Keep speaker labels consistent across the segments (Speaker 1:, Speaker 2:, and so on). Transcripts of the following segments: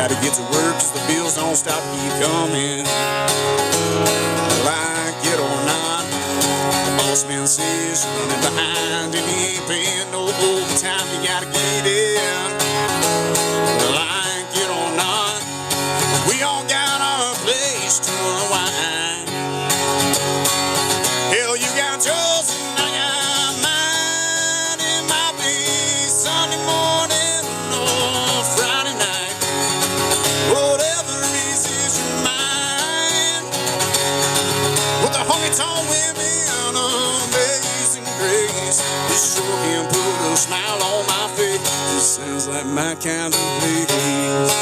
Speaker 1: Gotta get to work 'cause the bills don't stop, keep coming. Like it or not, the boss man says you're running behind and he ain't paying no overtime. You gotta get in. Like it or not, we all got our place to unwind. Hell, you got yours and I got mine. It might be Sunday morning or Friday night. Whatever is your mind. With the honky-tonk women and amazing grace, this sure can put a smile on my face. This sounds like my kind of place.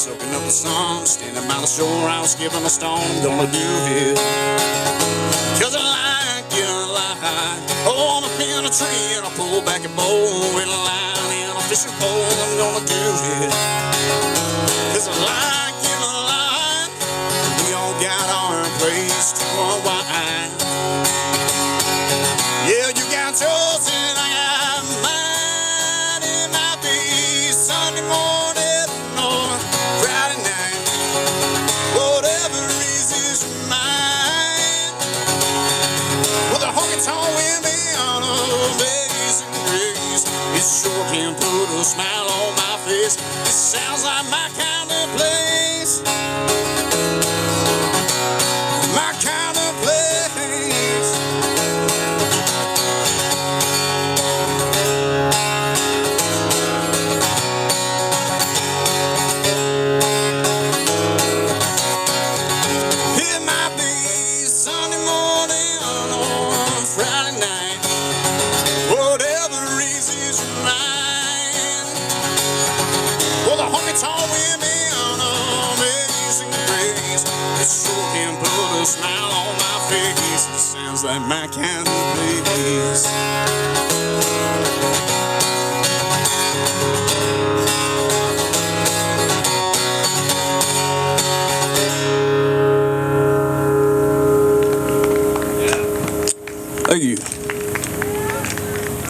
Speaker 1: Soaking up the sun, standing by the shore, I was skipping a stone. I'm gonna do it 'cause I like it a lot. Oh, I'm up in a tree and I pull back a bow and a line and a fishing pole. I'm gonna do it 'cause I like it a lot. We all got our place to unwind. Yeah, you got yours and I got mine. It might be Sunday morning or Friday night. Whatever is your mind. With a honky-tonk women on amazing grace, it sure can put a smile on my face. It sounds like my kind of place. My kind of place. It might be Sunday morning or Friday night. Whatever is your mind. Well, the honky-tonk women on amazing grace, it sure can put a smile on my face. It sounds like my kind of place.